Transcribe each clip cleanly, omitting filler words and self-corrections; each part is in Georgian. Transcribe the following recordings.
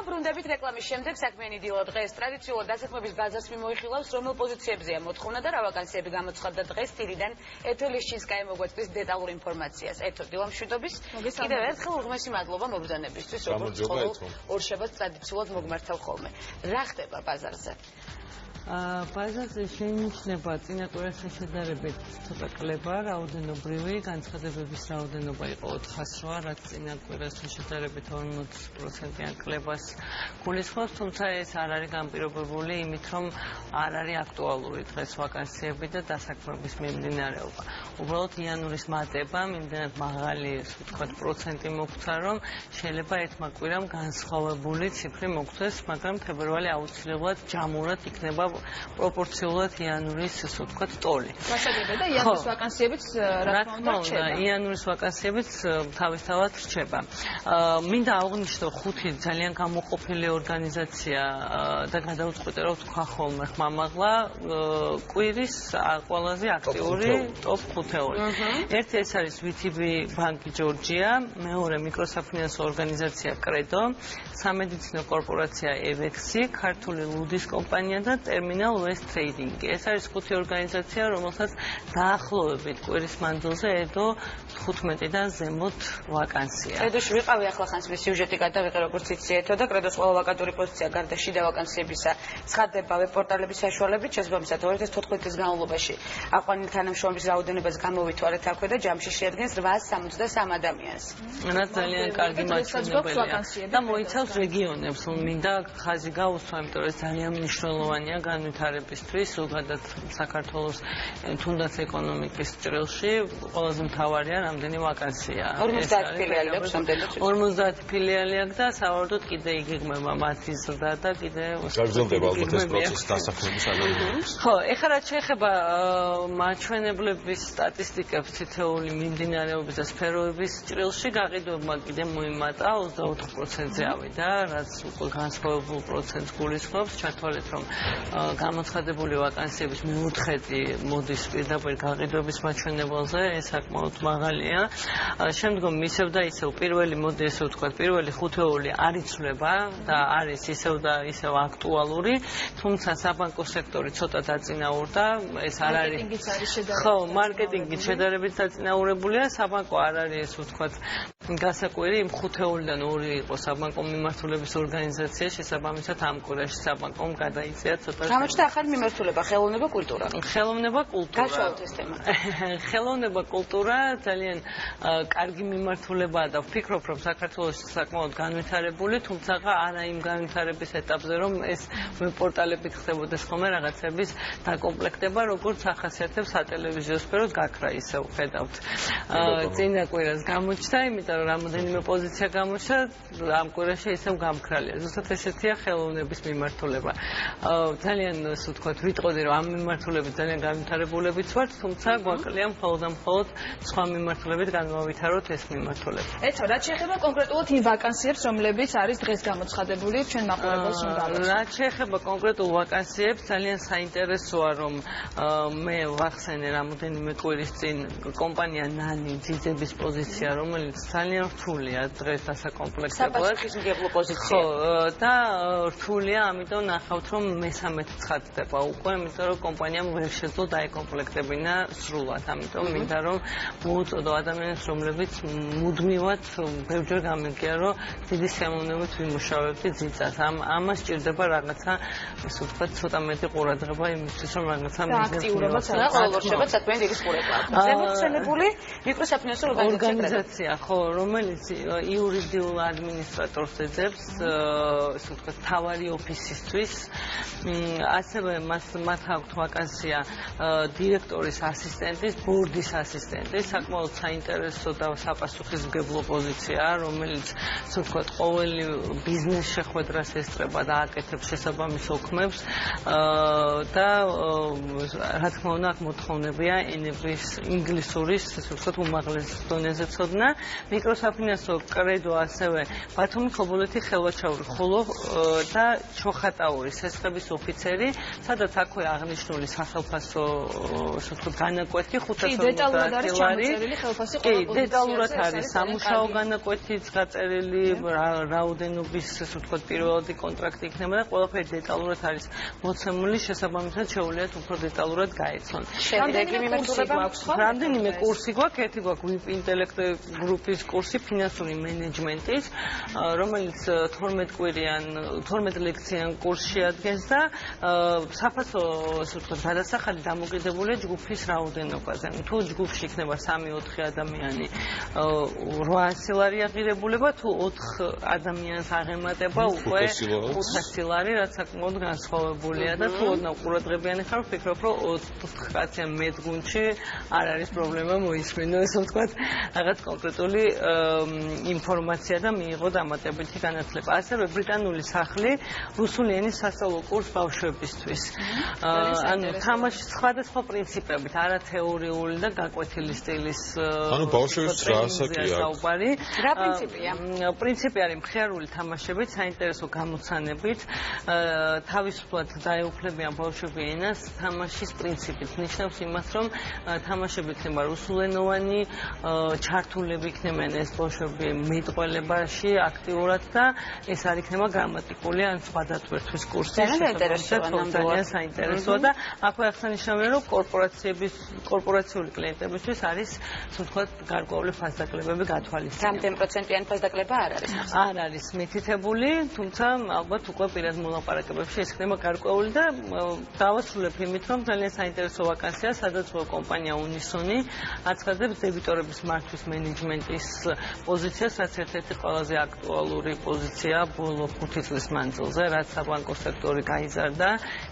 ბრუნდებით რეკლამის შემდეგ საქმიანი დილო დღეს ტრადიციულად დასაქმების ბაზას მიმოიხილავს რომელ პოზიციებზეა მოთხოვნა და რა ვაკანსიები გამოცხადდა დღეს თირიდან ეთო ლიშჩინსკაია მოგვეწყდის დეტალურ ინფორმაციას. ეთო დილამშვიდობის კიდევ ერთხელ უღმესი მადლობა მობრძანებისთვის როგორც ყოველ ორშაბათს ტრადიციულად მოგმართავ ხოლმე. რა ხდება ბაზარზე? ბაზარზე შეინიშნება წინა კვირასთან შედარებით ცოტა კლება, რაოდენობრივი განცხადებების რაოდენობა იყო 408, რაც წინა კვირასთან შედარებით 40%-იან კლებას გულისხმობს, თუმცა ეს არ არის განპირობებული იმით, რომ არ არის აქტუალური დღეს ვაკანსიები და დასაქმების მიმდინარეობა. უბრალოდ იანვრის მატება მიმდინარე მაღალი, ასე ვთქვათ, პროცენტი მოგვცა, რომ შეიძლება ერთმა კვირამ განსხვავებული ციფრი მოგვცეს, მაგრამ თებერვალი აუცილებლად ჯამურად იქნება პროპორციულად იანვრის, ასე ვთქვათ, ტოლი. გასაგებია და იანვრის ვაკანსიებიც რა თქმა უნდა იანვრის ვაკანსიებიც თავისთავად რჩება. მინდა აღვნიშნო ხუთი ძალიან გამოყოფილი ორგანიზაცია და გადავწყვიტე რომ თქვა ხოლმე ხმამაღლა კვირის ყველაზე აქტიური ტოპ 5. ერთი ეს არის VTB ბანკი ჯორჯია, მეორე მიკროსაფინანსო ორგანიზაცია კრედო, სამედიცინო კორპორაცია ევექსი, ქართული ლუდის კომპანია და ტერმინალ West Trading. ეს არის ხუთი ორგანიზაცია, რომელსაც დაახლოებით კვირის მანძილზე ედო 15-დან ზემოთ ვაკანსია. კრედოში ვიყავი ახლა ხანს მის სიუჟეტი გადავიღე როგორც იცი ეთო და კრედოს ყველა ვაკანტური პოზიცია გარდა შიდა ვაკანსიებისა ცხადდება ვებ-პორტალების საშუალებით შესაბამისად 2014 წლის განმავლობაში აყვანილი თანამშრომლების რაოდენობას გამოვითვალეთ აქვე და ჯამში შეადგენს 863 ადამიანს. რაც ძალიან კარგი მაჩვენებელია და მოიცავს რეგიონებს, მინდა ხაზი გაუსვა, იმიტომ რომ ძალიან მნიშვნელოვანია განვითარებისთვის, ზოგადად საქართველოს თუნდაც ეკონომიკის ჭრილში ყველაზე მთავარია რამდენი ვაკანსია. 50 ფილიალი აქვს რამდენიც? 50 ფილიალი აქვს და სავარაუდოდ კიდე იგეგმება მათი ზრდა და კიდე გაგრძელდება ალბათ ეს პროცესი დასაქმების ანალიზების. ხო, ეხლა რაც შეეხება მაჩვენებლების სტატისტიკებს თითოეული მიმდინარეობის და სფეროების ჭრილში გაყიდვებმა კიდე მოიმატა 24%-ზე ავიდა, რაც უკვე განსხვავებულ პროცენტს გულისხმობს. ჩათვალეთ, რომ გამოცხადებული ვაკანსიების მეოთხედი მოდის პირდაპირ გაყიდვების მაჩვენებელზე, ეს საკმაოდ მაღალია. შემდგომ ისევ და ისევ პირველი მოდი ესე ვთქვათ, პირველი ხუთეული არ იცვლება და არის ისევ და ისევ აქტუალური, თუმცა საბანკო სექტორი ცოტა დაწინაურდა, ეს არ არის. ხო, მარკეტინგით შედარებით დაწინაურებულია, საბანკო არ არის ესე ვთქვათ გასაკვირი, იმ ხუთეულიდან ორი იყო საბანკო მიმართულების ორგანიზაცია, შესაბამისად ამ კვირაში საბანკომ გადაიწია ცოტა. გამოჩნდა ახალი მიმართულება, ხელოვნება, კულტურა. ხელოვნება, კულტურა. გაშუალოთ ეს თემა. ხელოვნება, კულტურა ძალიან კარგი მიმართულებაა და ვფიქრობ, რომ საქართველოში საკმაოდ განვითარებული, თუმცა არა იმ განვითარების ეტაპზე, რომ ეს ვებ-პორტალებით ხდებოდეს ხოლმე რაღაცების დაკომპლექტება, როგორც ახასიათებს სატელევიზიო სფეროს გაქრა ისევ ხედავთ. წინა კვირას გამოჩნდა, იმიტომ რომ რამოდენიმე პოზიცია გამოჩნდა, ამ კვირაში ისევ გამქრალია. ზუსტად ესეთია ხელოვნების მიმართულება. ძალიან ასე ვთქვათ, ვიტყოდი რომ ამ მიმართულებით ძალიან განვითარებულებიც ვართ, თუმცა გვაკლია მხოლოდ და მხოლოდ სხვა მიმართულებით განმავითაროთ ეს მიმართულება. ეთო, რაც შეეხება კონკრეტულად იმ ვაკანსიებს, რომლებიც არის დღეს გამოცხადებული ჩვენ მაყურებელს უნდა ავიღოთ. რაც შეეხება კონკრეტულ ვაკანსიებს, ძალიან საინტერესოა, რომ მე ვახსენე რამოდენიმე კვირის წინ კომპანია ნანი ძიძების პოზიცია, რომელიც ძალიან რთულია დღეს დასაკომპლექტებლად. საფასისმგებლო პოზიცია. ხო, და რთულია, ამიტომ ნახავთ, რომ მესამედ ცხადდება უკვე, იმიტომ რომ კომპანიამ ვერ შეძლო დაეკომპლექტებინა სრულად. ამიტომ მინდა რომ მოუწოდო ადამიანებს, რომლებიც მუდმივად ბევრჯერ გამიგია, რომ დიდი სიამოვნებით ვიმუშავებდი ძიძას. ამას სჭირდება რაღაცა, ასე ვთქვათ, ცოტა მეტი ყურადღება იმისთვის, რომ რაღაცა აქტიურობა ყოველდღიურად საქმიანი დიდი ყურადღება. ზემოხსენებული მიკროსაფინანსო ორგანიზაცია, ხო, რომელიც იურიდიულ ადმინისტრატორს ეძებს, ასე ვთქვათ, თავარი ოფისისთვის. ასევე მათ აქვთ ვაკანსია დირექტორის ასისტენტის, ბორდის ასისტენტის, საკმაოდ საინტერესო და საპასუხისმგებლო პოზიციაა, რომელიც, ასე ვთქვათ, ყოველი ბიზნეს შეხვედრას ესწრება და აკეთებს შესაბამის ოქმებს და რა თქმა უნდა, აქ მოთხოვნებია ენების ინგლისურის, ასე ვთქვათ, უმაღლეს დონეზე ცოდნა. მიკროსაფინანსო კრედო ასევე ბათუმი ხობოლეთი ხელვაჩაური ხოლო და ჩოხატაური სესხების ოფიცერი სადაც აქვე აღნიშნული სახელფასო ასე ვთქვათ განაკვეთი 550 ლარი დეტალურად არის სამუშაო განაკვეთიც გაწერილი რაოდენობის ასე ვთქვათ პირველადი კონტრაქტი იქნება და ყველაფერი დეტალურად არის მოცემული შესაბამისად შეუძლიათ უფრო დეტალურად გაეცნონ. რამდენიმე კურსი გვაქვს, ერთი გვაქვს VIP Intellect გრუპის კურსი ფინანსური მენეჯმენტის, რომელიც 12 ლექციან კურსში ადგენს და საფასო ასე ვთქვათ გადასახადი დამოკიდებულია ჯგუფის რაოდენობაზე. თუ ჯგუფში იქნება 3-4 ადამიანი 800 ლარი აღირებულება, თუ 4 ადამიანს აღემატება უკვე 500 ლარი, რაც საკმაოდ განსხვავებულია და თუ ოდნავ ყურადღებიანი ხარ, ვფიქრობ, რომ 4 კაციან მეტ გუნდში არ არის პრობლემა მოისმინო, ესე ვთქვათ, რაღაც კონკრეტული ინფორმაცია და მიიღო დამატებითი განათლება. ასევე ბრიტანული სახლი რუსული ენის სასწავლო კურს ბავშვებისთვის. ანუ თამაშის სხვადასხვა პრინციპებით, არა თეორიული და გაკვეთილი სტილის ანუ ბავშვებს რა ასაკია? რა პრინციპია? პრინციპი არის მხიარული თამაშებით, საინტერესო გამოცანებით, თავისუფლად დაეუფლებიან ბავშვები ენას თამაშის პრინციპით. ნიშნავს იმას, რომ თამაშები იქნება რუსულენოვანი, ჩართულები იქნებიან ეს ბავშვები მეტყველებაში აქტიურად და ეს არ იქნება გრამატიკული ან სხვა დატვირთვის კურსი. ძალიან საინტერესოა და აქვე აღსანიშნავია, რომ კორპორაციული კლიენტებისთვის არის, ასე ვთქვათ, გარკვეული ფასდაკლებები გათვალისწინებული. რამდენ პროცენტიანი ფასდაკლება არ არის? არ არის მითითებული, თუმცა ალბათ უკვე პირად მოლაპარაკებებში ეს იქნება გარკვეული და დავასრულებ იმით, რომ ძალიან საინტერესო ვაკანსია, სადაც კომპანია Unison აცხადებს დებიტორების მართვის მენეჯმენტის პოზიციას, რაც ერთ-ერთი ყველაზე აქტუალური პოზიცია ბოლო 5 წლის მანძილზე, რაც საბანკო სექტორი გაიზარდა,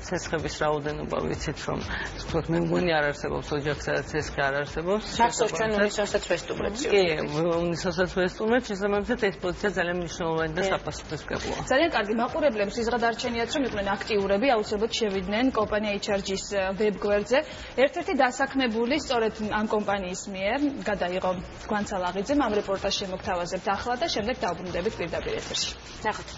სესხების რაოდენობა ვიცით, რომ ვთქვათ, მე მგონი არ არსებობს ოჯახი, სადაც სესხი არ არსებობს. მახსოვს ჩვენ Unison-საც ვესტუმრებთ. კი, Unison-საც ვესტუმრებთ, შესაბამისად ეს პოზიცია ძალიან მნიშვნელოვანი და საპასუხისმგებლოა. ძალიან კარგი, მაყურებლებს იზღად არჩენიათ, რომ იყვნენ აქტიურები, აუცილებლად შევიდნენ კომპანია HRG-ს ვებგვერდზე. ერთ-ერთი დასაქმებული სწორედ ამ კომპანიის მიერ გადაიღო გვანცალაღიძემ, ამ რეპორტაჟს შემოგთავაზებთ ახლა და შემდეგ დავბრუნდებით პირდაპირ ეთერში. ნახოთ.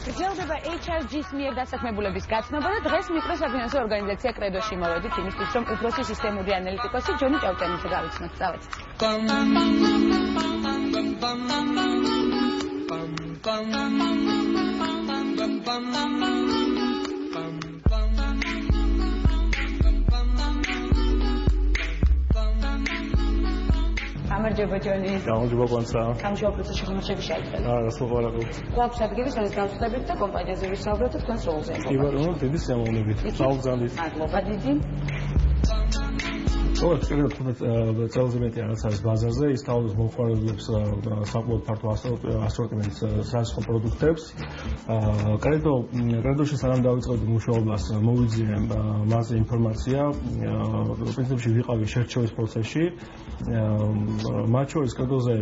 გრძელდება HRG-ს მიერ დასაქმებულების გაცნობა და დღეს მიკროსაფინანსო ორგანიზაცია კრედოში მოვედით იმისთვის, რომ უფროსი სისტემური ანალიტიკოსი ჯონი ჭავჭანიძე გავიცნოთ. დავით. გამარჯობა ჯონი. გამარჯობა კონცა. გამარჯობა პროცესში ხომშები შეიქმნა. გასულყარაკო. გვაქვს ადგილი, სადაც გავხსნებით და კომპანიაზე ვისაუბროთ თქვენს როლზე. კი ბატონო, დიდი სიამოვნებით. საუბრძანდით. მადლობა დიდი. ოღონდ წელზე მეტი რაღაც არის ბაზარზე, ის თავის მომხმარებლებს საკმაოდ ფართო ასორტიმენტს სასხო პროდუქტებს. კრედოში სანამ დავიწყებდი მუშაობას, მოვიძიე მასზე ინფორმაცია, პრინციპში ვიყავი შერჩევის პროცესში. მათ შორის კრედოზე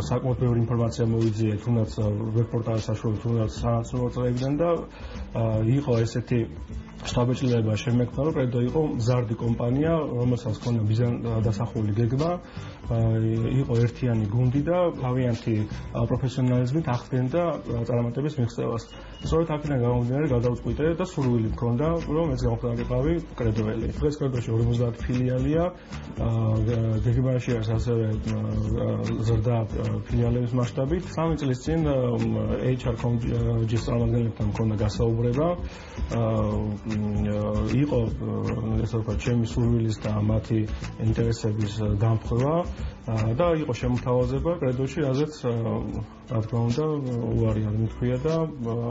საკმაოდ ბევრი ინფორმაცია მოვიძიე, თუნდაც ვებ-პორტალის საშუალებით, თუნდაც სანაცვლო წლებიდან და იყო ესეთი შტაბ-ჭრილება შემეკნა, რომ კრედო იყო მზარდი კომპანია, რომელსაც ჰქონდა მიზან დასახული გეგმა, იყო ერთიანი გუნდი და თავიანთი პროფესიონალიზმით ახდენდა წარმატების მიღწევას. სწორედ აქედან გამომდინარე გადავწყვიტე და სურვილი მქონდა, რომ ეს გამხდარიყავი კრედოელი. დღეს კრედოში 50 ფილიალია, გეგმაში არის ასევე ზრდა ფილიალების მასშტაბით. 3 წლის წინ HRG-ს წარმომადგენლებთან მქონდა გასაუბრება. იყო ესე ვთქვათ, ჩემი სურვილის და მათი ინტერესების დამხვრვა და იყო შემოთავაზება კრედოში, რაზეც რა თქმა უნდა უარი არ მithქვია და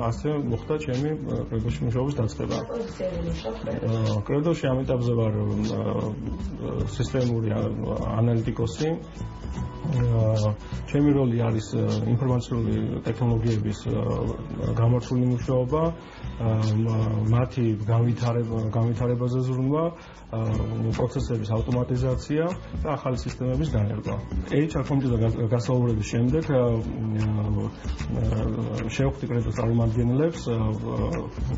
ასე მოხდა ჩემი კრედოში მუშაობის დაწყება. კრედოში ამ ეტაპზე ვარ სისტემური ანალიტიკოსი. ჩემი როლი არის ინფორმაციული ტექნოლოგიების გამართული მუშაობა, მათი განვითარებაზე ზრუნვა, პროცესების ავტომატიზაცია და ახალი სისტემების განერგვა. HR კომიტეტთან გასაუბრების შემდეგ შევხვდი კრედოს წარმომადგენლებს,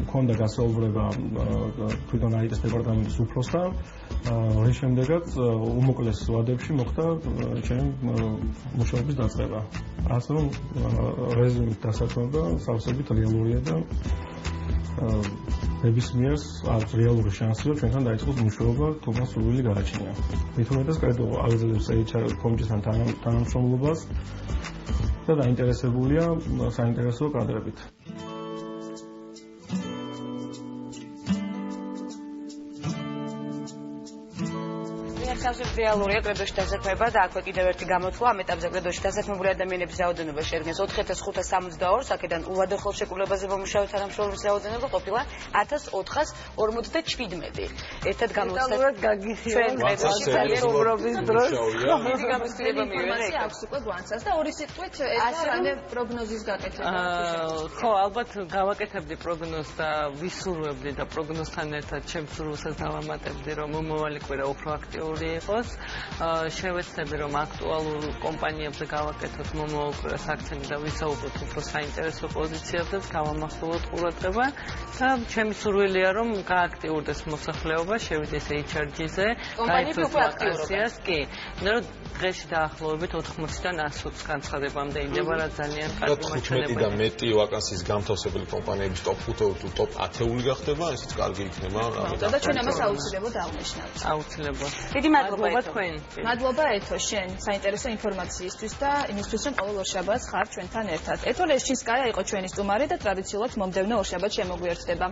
მქონდა გასაუბრება თვითონ IT დეპარტამენტის უფროსთან, რის შემდეგაც უმოკლეს ვადებში მოხდა ჩემი არიან მუშაობის დაწყება. ასე რომ რეზუმით დასაქმება სავსებით რეალურია და ნებისმიერს აქვს რეალური შანსი, რომ ჩვენთან დაიწყოს მუშაობა, თუ მას სურვილი გააჩნია. მით უმეტეს კრედო აგრძელებს HR კომიტეტთან თანამშრომლობას და დაინტერესებულია საინტერესო კადრებით. სავსებით რეალურია კრედოში დასაქმება და აქვე კიდევ ერთი გამოთვლა ამ ეტაპზე კრედოში დასაქმებული ადამიანების რაოდენობა შეადგენს 4562, აქედან უვადო ხელშეკრულებაზე მომუშავე თანამშრომლების რაოდენობა ყოფილა 1447. ერთად გამოცდას ჩვენ კრედოში თანამშრომლობის დროს დიდი გამოცდილება მივიღე აქვს უკვე გვანცას და ორი სიტყვით ესაა პროგნოზის გაკეთება. ხო, ალბათ გავაკეთებდი პროგნოზს და ვისურვებდი და პროგნოზთან ერთად ჩემს სურვილსაც დავამატებდი, რომ მომავალი კვირა უფრო აქტიური იყოს. შევეცდები, რომ აქტუალურ კომპანიებზე გავაკეთოთ მომავალ კვირას აქცენტი და ვისაუბროთ უფრო საინტერესო პოზიციებზეც, გავამახვილოთ ყურადღება და ჩემი სურვილია, რომ გააქტიურდეს მოსახლეობა, შევიდეს HRG-ზე, კომპანიები უფრო აქტიურობენ. კი, რომ დღეში დაახლოებით 80-დან 120 განცხადებამდე იდება, რაც ძალიან კარგი მაჩვენებელია. 15 და მეტი ვაკანსიის გამთავსებელი კომპანიების top 5 თუ top 10-ული გახდება, ესეც კარგი იქნება. და ჩვენ ამას აუცილებლად აღვნიშნავთ. აუცილებლად. დიდი მადლობა თქვენ. მადლობა ეთო შენ საინტერესო ინფორმაციისთვის და იმისთვის რომ ყოველ ორშაბათს ხარ ჩვენთან ერთად. ეთო ლეშჩინსკაია იყო ჩვენი სტუმარი და ტრადიციულად მომდევნო ორშაბათს შემოგვიერთდება.